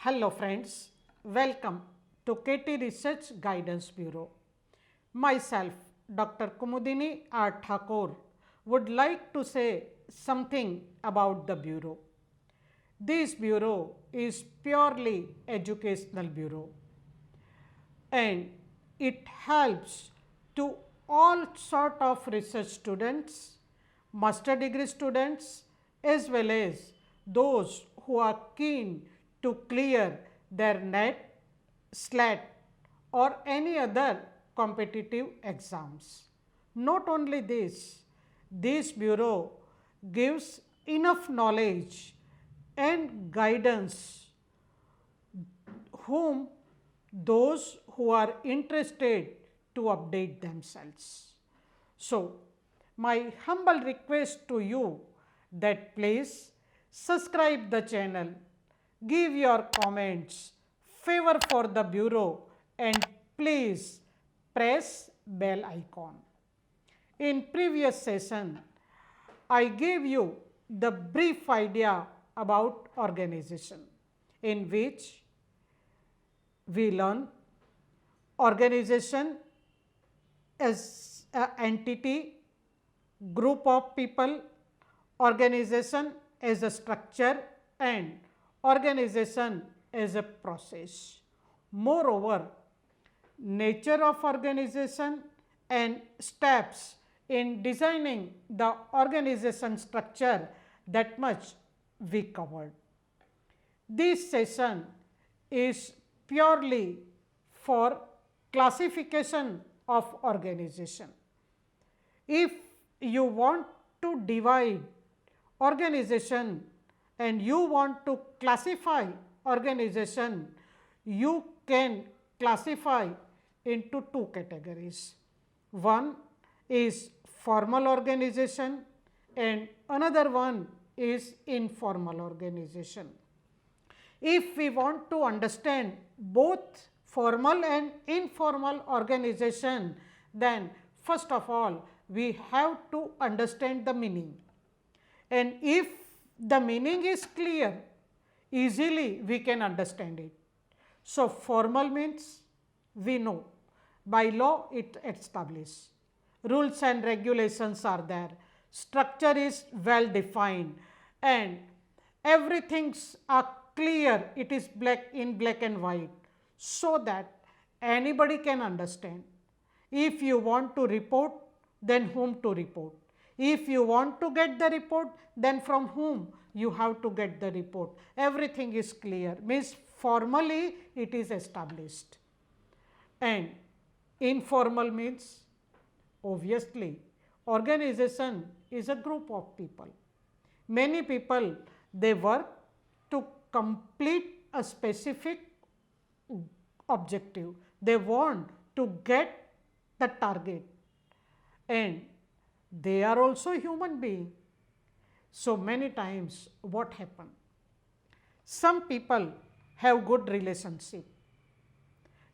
Hello friends, welcome to KT Research Guidance Bureau. Myself, Dr. Kumudini R. Thakur, would like to say something about the Bureau. This Bureau is purely educational bureau and it helps to all sort of research students, master degree students as well as those who are keen to clear their NET, SLAT or any other competitive exams. Not only this bureau gives enough knowledge and guidance whom those who are interested to update themselves. So, my humble request to you that please subscribe the channel, give your comments, favor for the bureau and please press bell icon. In previous session, I gave you the brief idea about organization in which we learn organization as an entity, group of people, organization as a structure and organization as a process. Moreover, nature of organization and steps in designing the organization structure, that much we covered. This session is purely for classification of organization. If you want to divide organization and you want to classify organization, you can classify into two categories. One is formal organization and another one is informal organization. If we want to understand both formal and informal organization, then first of all we have to understand the meaning, and if the meaning is clear, easily we can understand it. So, formal means we know by law it established, rules and regulations are there, structure is well defined and everything's are clear, it is in black and white, so that anybody can understand. If you want to report, then whom to report. If you want to get the report, then from whom you have to get the report. Everything is clear, means formally it is established. And informal means obviously organization is a group of people. Many people, they work to complete a specific objective. They want to get the target and they are also human being. So, many times what happen? Some people have good relationship.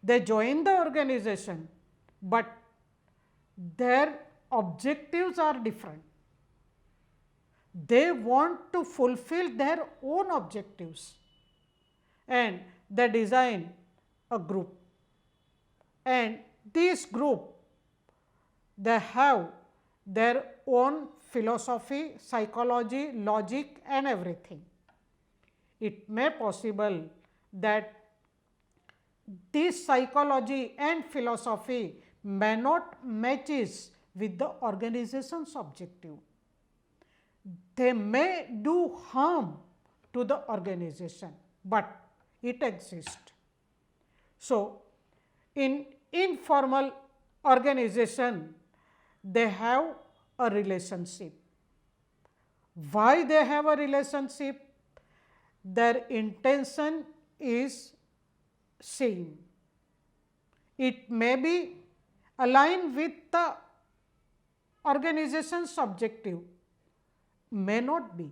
They join the organization, but their objectives are different. They want to fulfill their own objectives and they design a group, and this group, they have their own philosophy, psychology, logic and everything. It may possible that this psychology and philosophy may not matches with the organization's objective. They may do harm to the organization, but it exists. So, in informal organization, they have a relationship. Why they have a relationship? Their intention is same. It may be aligned with the organization's objective, may not be.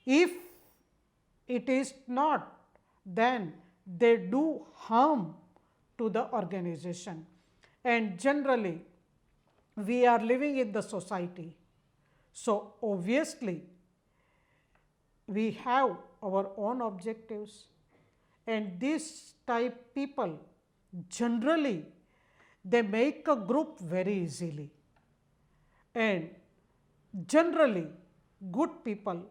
If it is not, then they do harm to the organization, and generally we are living in the society. So, obviously we have our own objectives. and this type people generally they make a group very easily, and generally good people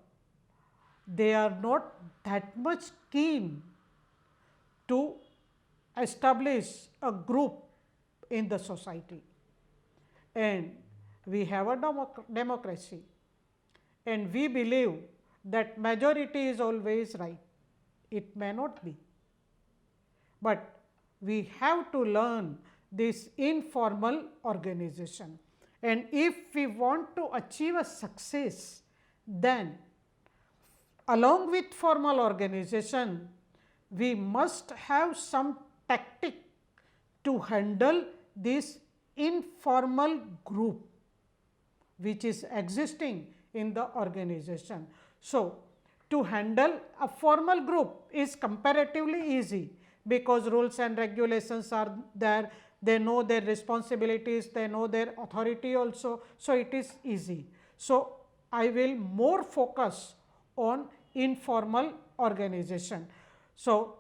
they are not that much keen to establish a group in the society, and we have a democracy, and we believe that majority is always right. It may not be, but we have to learn this informal organization, and if we want to achieve a success, then along with formal organization we must have some tactic to handle this informal group which is existing in the organization. So, to handle a formal group is comparatively easy because rules and regulations are there, they know their responsibilities, they know their authority also. So, it is easy. So, I will more focus on informal organization. So,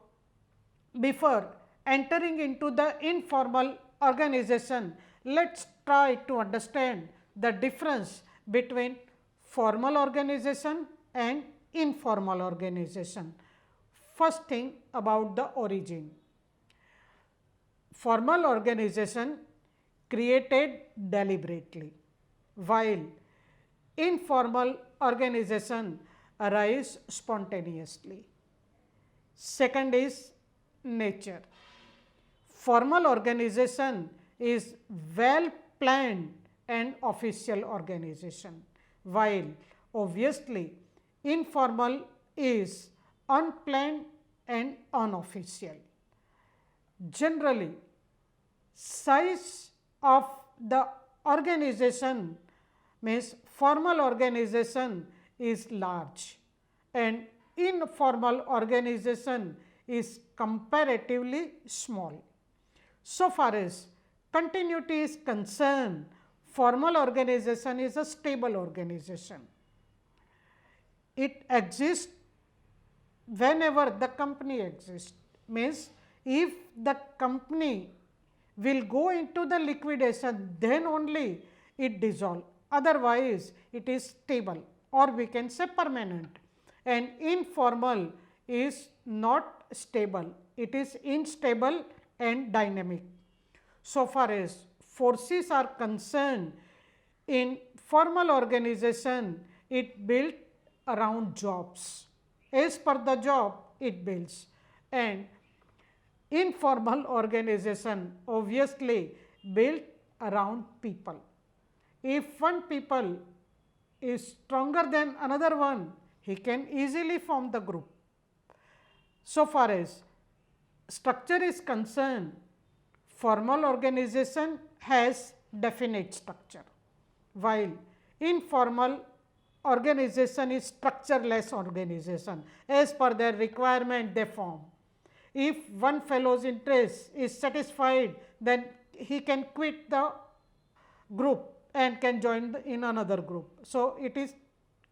before entering into the informal organization, let us try to understand the difference between formal organization and informal organization. First thing about the origin. Formal organization created deliberately, while informal organization arise spontaneously. Second is nature. Formal organization is well planned and official organization, while obviously informal is unplanned and unofficial. Generally, size of the organization means formal organization is large and informal organization is comparatively small. So far as continuity is concerned, formal organization is a stable organization. It exists whenever the company exists, means if the company will go into the liquidation, then only it dissolve, otherwise it is stable or we can say permanent, and informal is not stable, it is unstable and dynamic. So far as forces are concerned, in formal organization it built around jobs, as per the job it builds, and informal organization obviously built around people. If one people is stronger than another one, he can easily form the group. So far as structure is concerned, formal organization has definite structure, while informal organization is structureless organization, as per their requirement they form. If one fellow's interest is satisfied, then he can quit the group and can join in another group. So, it is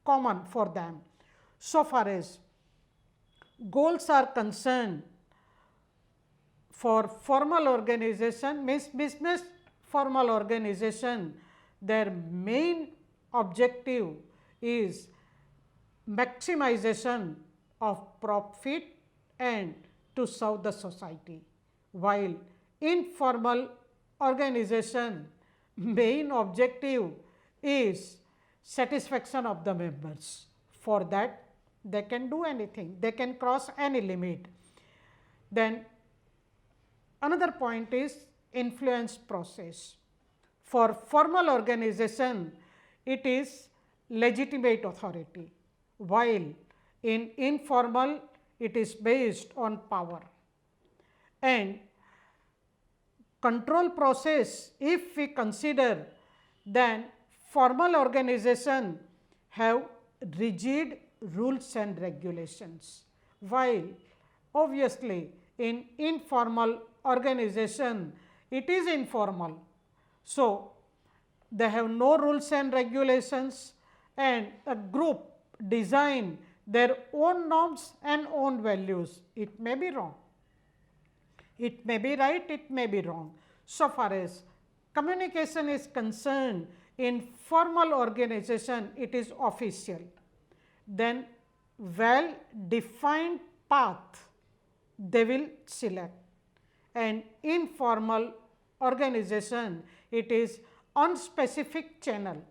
common for them. So far as goals are concerned, for formal organization means business formal organization, their main objective is maximization of profit and to serve the society, while informal organization main objective is satisfaction of the members. For that they can do anything, they can cross any limit. Then another point is influence process. For formal organization it is legitimate authority, while in informal it is based on power. And control process, if we consider, then formal organization have rigid rules and regulations, while obviously in informal organization it is informal. So, they have no rules and regulations, and a group design their own norms and own values. It may be wrong. It may be right, it may be wrong. So far as communication is concerned, in formal organization, it is official. Then well defined path they will select, and informal organization, it is unspecific channel,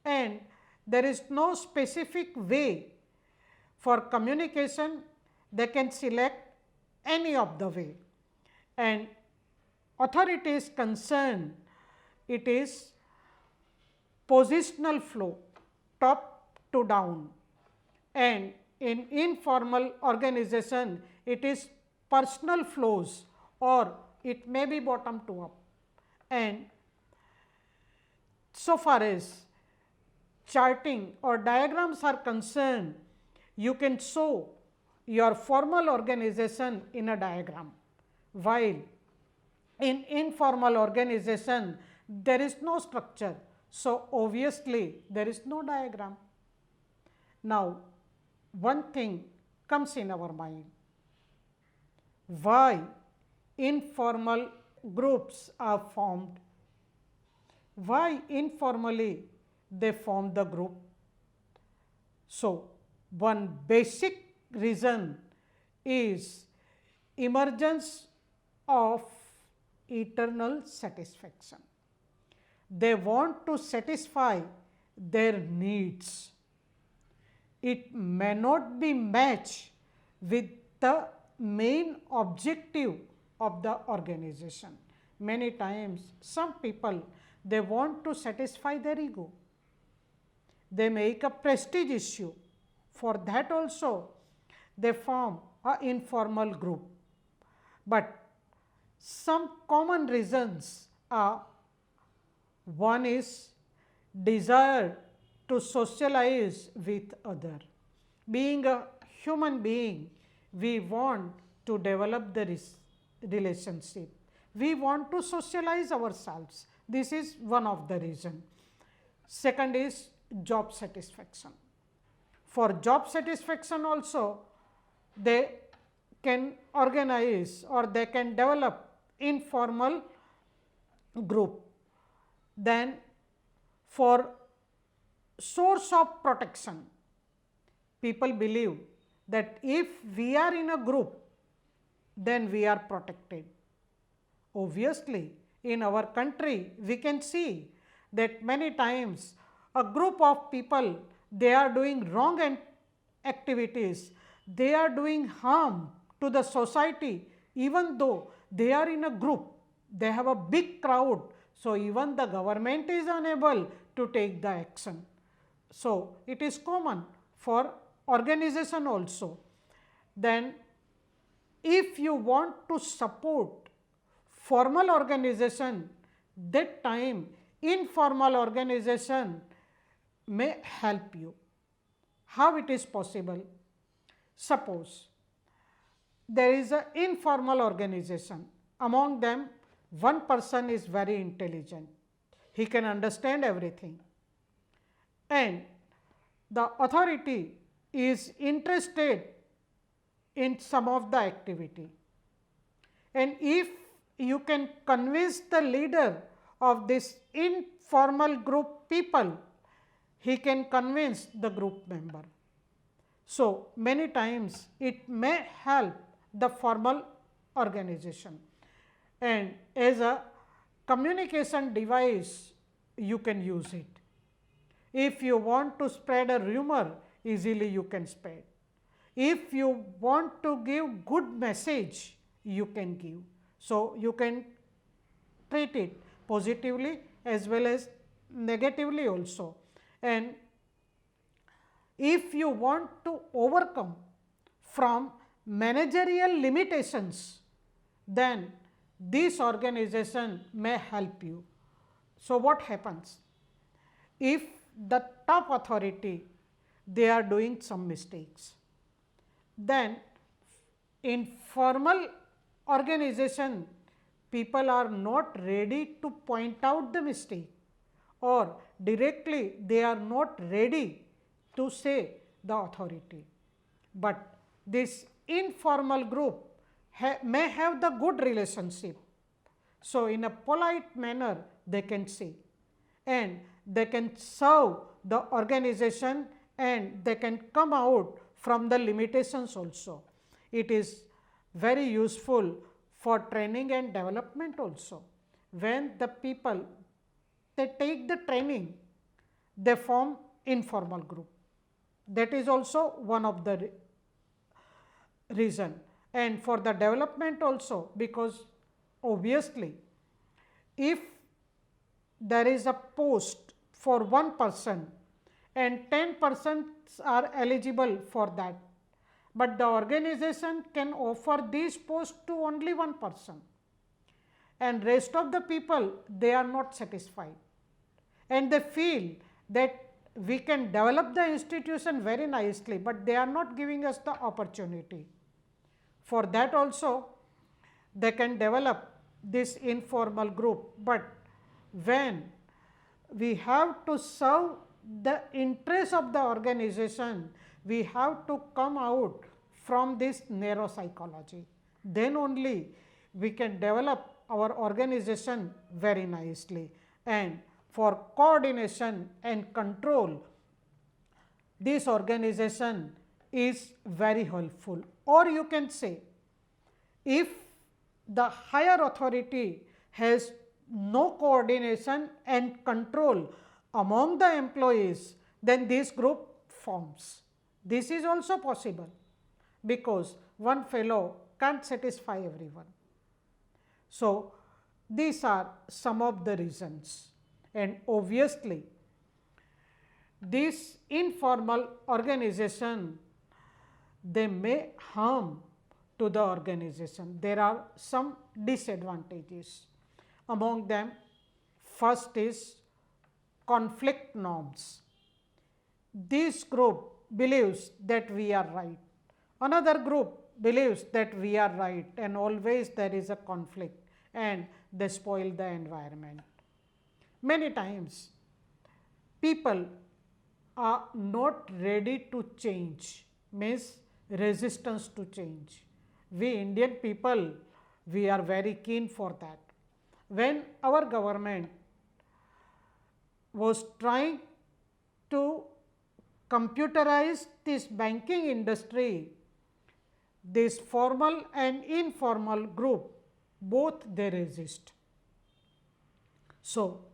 and there is no specific way for communication. They can select any of the way. And authority is concerned, it is positional flow, top to down, and in informal organization, it is personal flows, or it may be bottom to up. And so far as charting or diagrams are concerned, you can show your formal organization in a diagram, while in informal organization there is no structure. So, obviously, there is no diagram. Now, one thing comes in our mind: why informal groups are formed? Why informally they form the group? So, one basic reason is emergence of eternal satisfaction. They want to satisfy their needs. It may not be matched with the main objective of the organization. Many times some people, they want to satisfy their ego. They make a prestige issue. For that also they form an informal group. But some common reasons are: one is desire to socialize with other. Being a human being, we want to develop the relationship. We want to socialize ourselves. This is one of the reason. Second is job satisfaction. For job satisfaction also, they can organize or they can develop informal group. Then for source of protection, people believe that if we are in a group, then we are protected. Obviously, in our country, we can see that many times a group of people, they are doing wrong activities, they are doing harm to the society, even though they are in a group, they have a big crowd. So, even the government is unable to take the action. So, it is common for organization also. Then if you want to support formal organization, that time informal organization may help you. How it is possible? Suppose there is an informal organization. Among them, one person is very intelligent. He can understand everything. And the authority is interested in some of the activity. And if you can convince the leader of this informal group people, he can convince the group member. So, many times it may help the formal organization, and as a communication device you can use it. If you want to spread a rumor, easily you can spread. If you want to give good message, you can give. So, you can treat it positively as well as negatively also. And if you want to overcome from managerial limitations, then this organization may help you. So, what happens? If the top authority, they are doing some mistakes, then in formal organization, people are not ready to point out the mistake, or directly they are not ready to say the authority. but this informal group may have the good relationship. So, in a polite manner they can say, and they can serve the organization, and they can come out from the limitations also. It is very useful for training and development also. When the people they take the training, they form informal group. That is also one of the reason. And for the development also, because obviously if there is a post for one person and 10% are eligible for that, but the organization can offer this post to only one person, and rest of the people they are not satisfied, and they feel that we can develop the institution very nicely, but they are not giving us the opportunity. For that also they can develop this informal group, but when we have to serve the interest of the organization, we have to come out from this narrow psychology. Then only we can develop our organization very nicely. And for coordination and control, this organization is very helpful. Or you can say, if the higher authority has no coordination and control among the employees, then this group forms. This is also possible, because one fellow can't satisfy everyone. So, these are some of the reasons, and obviously this informal organization, they may harm to the organization. There are some disadvantages. Among them, first is conflict norms. This group believes that we are right, another group believes that we are right, and always there is a conflict, and they spoil the environment. Many times people are not ready to change, means resistance to change. We Indian people, we are very keen for that. When our government was trying to computerize this banking industry, this formal and informal group, both they resist. So,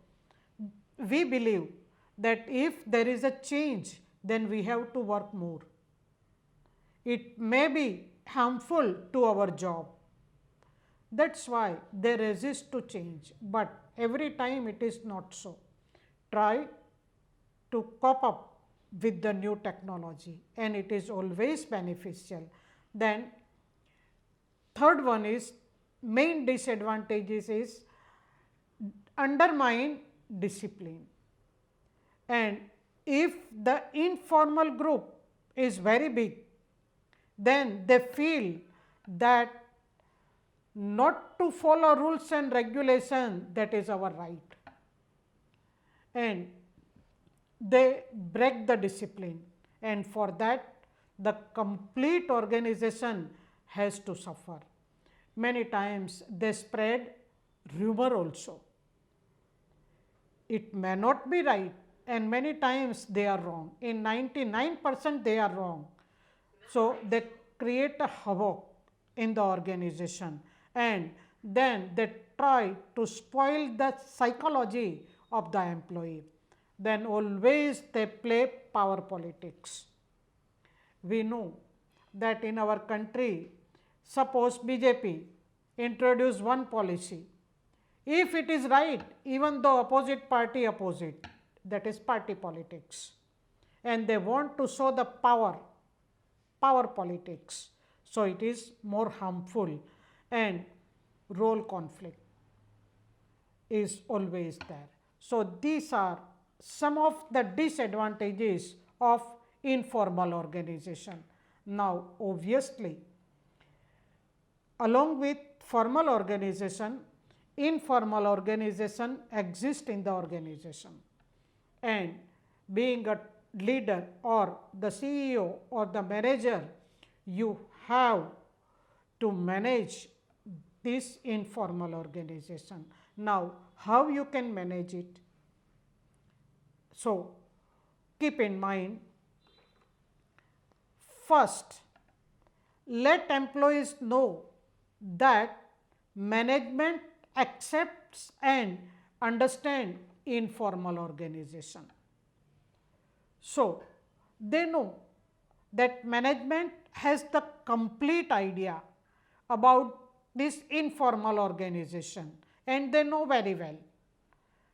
we believe that if there is a change, then we have to work more. It may be harmful to our job. That is why they resist to change, but every time it is not so. Try to cope up with the new technology, and it is always beneficial. Then third one is, main disadvantages is undermine discipline, and if the informal group is very big, then they feel that not to follow rules and regulation, that is our right, and they break the discipline, and for that the complete organization has to suffer. Many times they spread rumor also. It may not be right, and many times they are wrong. In 99% they are wrong. So, they create a havoc in the organization, and then they try to spoil the psychology of the employee. Then always they play power politics. We know that in our country, suppose BJP introduce one policy. If it is right, even though opposite party oppose it, that is party politics, and they want to show the power politics. So, it is more harmful, and role conflict is always there. So, these are some of the disadvantages of informal organization. Now, obviously, along with formal organization, informal organization exists in the organization, and being a leader or the CEO or the manager, you have to manage this informal organization. Now, how you can manage it? So, keep in mind, first, let employees know that management accepts and understand informal organization. So, they know that management has the complete idea about this informal organization and they know very well.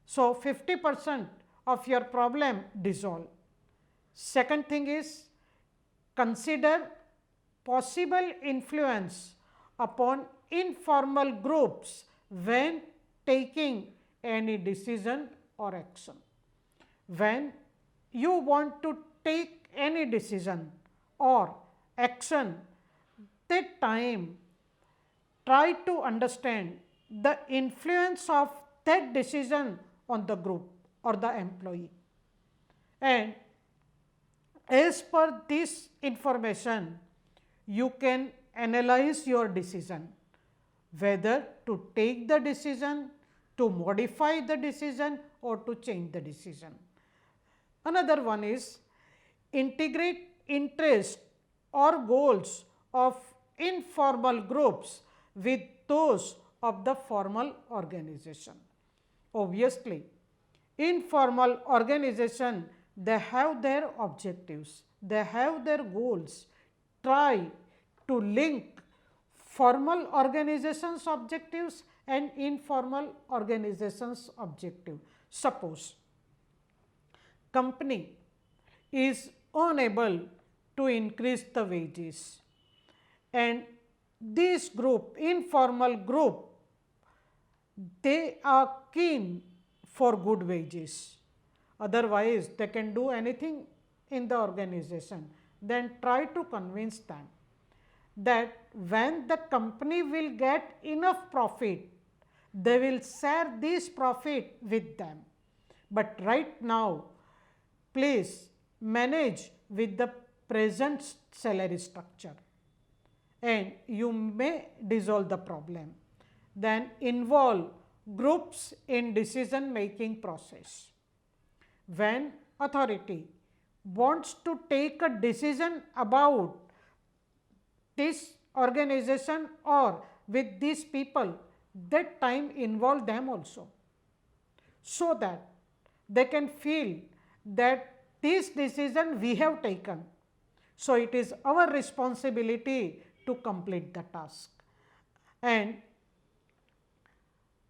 So, 50% of your problem dissolve. Second thing is, consider possible influence upon informal groups when taking any decision or action. When you want to take any decision or action, that time try to understand the influence of that decision on the group or the employee. And as per this information, you can analyze your decision, whether to take the decision, to modify the decision or to change the decision. Another one is integrate interest or goals of informal groups with those of the formal organization. Obviously, informal organization, they have their objectives, they have their goals. Try to link formal organizations objectives and informal organizations objective. Suppose company is unable to increase the wages and this group, informal group, they are keen for good wages. Otherwise, they can do anything in the organization. Then try to convince them that when the company will get enough profit, they will share this profit with them. But right now, please manage with the present salary structure and you may dissolve the problem. Then involve groups in decision making process. When authority wants to take a decision about this organization or with these people, that time involve them also, so that they can feel that this decision we have taken. So, it is our responsibility to complete the task. And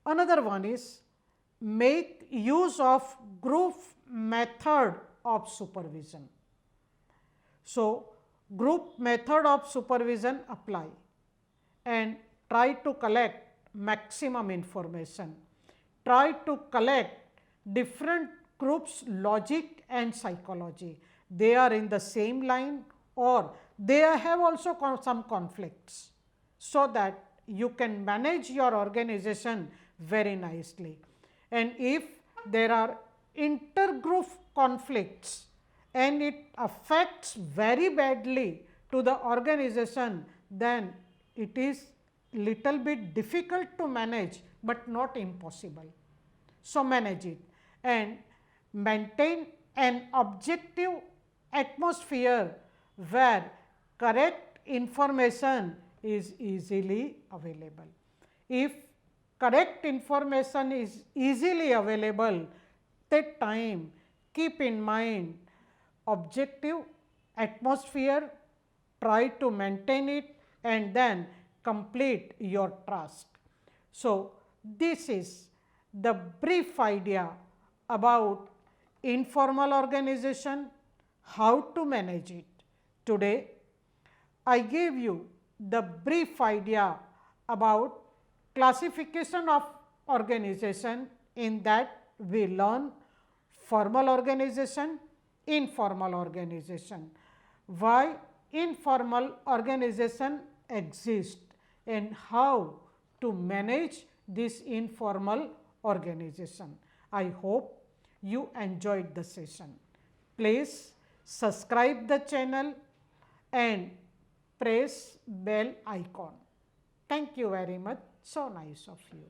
another one is make use of group method of supervision. So, group method of supervision apply and try to collect maximum information. Try to collect different groups logic and psychology. They are in the same line or they have also some conflicts, so that you can manage your organization very nicely. And if there are intergroup conflicts and it affects very badly to the organization, then it is little bit difficult to manage, but not impossible. So, manage it and maintain an objective atmosphere where correct information is easily available. If correct information is easily available, that time keep in mind objective atmosphere, try to maintain it and then complete your task. So, this is the brief idea about informal organization, how to manage it. Today, I gave you the brief idea about classification of organization. In that we learn formal organization, informal organization, why informal organization exist and how to manage this informal organization. I hope you enjoyed the session. Please subscribe the channel and press bell icon. Thank you very much. So nice of you.